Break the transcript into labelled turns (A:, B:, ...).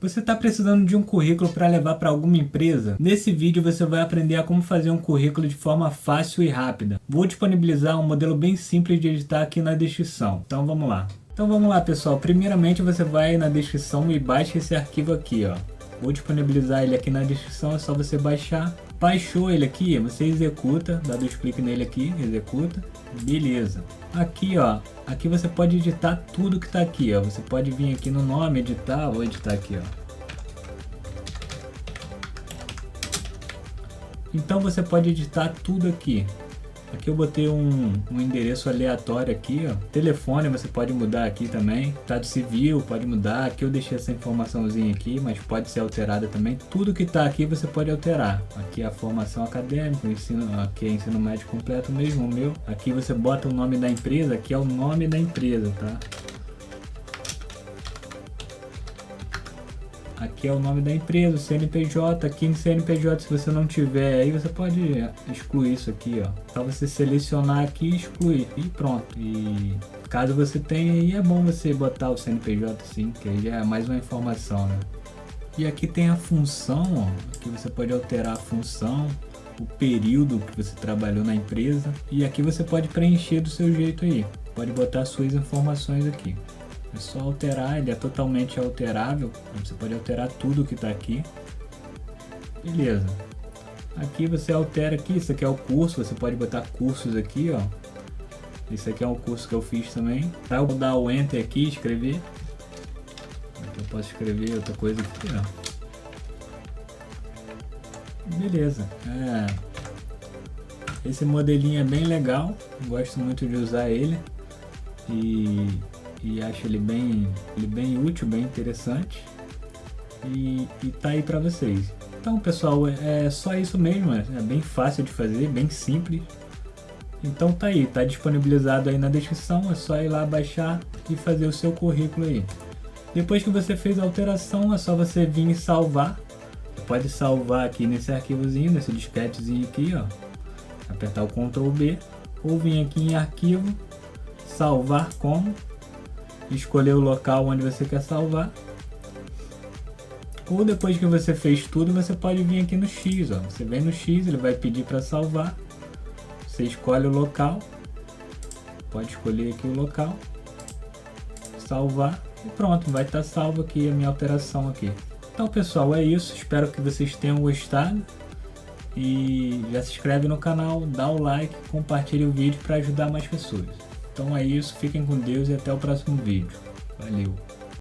A: Você está precisando de um currículo para levar para alguma empresa? Nesse vídeo você vai aprender a como fazer um currículo de forma fácil e rápida. Vou disponibilizar um modelo bem simples de editar aqui na descrição. Então vamos lá. Pessoal. Primeiramente você vai na descrição e baixa esse arquivo aqui, ó. Vou disponibilizar ele aqui na descrição, é só você baixar. Baixou ele aqui, você executa, dá dois cliques nele aqui, executa. Beleza. Aqui, ó, aqui você pode editar tudo que tá aqui, ó. Você pode vir aqui no nome, editar, vou editar aqui, ó. Então você pode editar tudo aqui. Aqui eu botei um endereço aleatório aqui, ó. Telefone você pode mudar aqui também. Estado civil pode mudar. Aqui eu deixei essa informaçãozinha aqui, mas pode ser alterada também. Tudo que está aqui você pode alterar. Aqui é a formação acadêmica, aqui é ensino médio completo mesmo, o meu. Aqui você bota o nome da empresa, aqui é o nome da empresa, tá? Aqui é o nome da empresa, o CNPJ. Aqui no CNPJ, se você não tiver aí, você pode excluir isso aqui, ó. Só você selecionar aqui e excluir e pronto. E caso você tenha aí, é bom você botar o CNPJ sim, que aí já é mais uma informação, né? E aqui tem a função, ó. Aqui você pode alterar a função, o período que você trabalhou na empresa. E aqui você pode preencher do seu jeito aí. Pode botar suas informações aqui. É só alterar, ele é totalmente alterável. Você pode alterar tudo que está aqui. Beleza. Aqui você altera aqui, isso aqui é o curso, você pode botar cursos aqui, ó. Esse aqui é um curso que eu fiz também. Tá, eu vou dar o Enter aqui, escrever. Aqui eu posso escrever outra coisa aqui, ó. Beleza. Esse modelinho é bem legal, gosto muito de usar ele. E acho ele bem útil, bem interessante e tá aí para vocês. Então pessoal, é só isso mesmo, é bem fácil de fazer, bem simples. Então tá aí, tá disponibilizado aí na descrição, é só ir lá baixar e fazer o seu currículo aí. Depois que você fez a alteração, é só você vir e salvar. Você pode salvar aqui nesse arquivozinho, nesse disquetezinho aqui, ó. Apertar o Ctrl B ou vir aqui em arquivo, salvar como, escolher o local onde você quer salvar. Ou depois que você fez tudo, você pode vir aqui no X, ó. Você vem no X, ele vai pedir para salvar. Você escolhe o local, pode escolher aqui o local, salvar e pronto, vai estar salvo aqui a minha alteração aqui. Então pessoal, é isso, espero que vocês tenham gostado e já se inscreve no canal, dá o like, compartilha o vídeo para ajudar mais pessoas. Então é isso, fiquem com Deus e até o próximo vídeo. Valeu!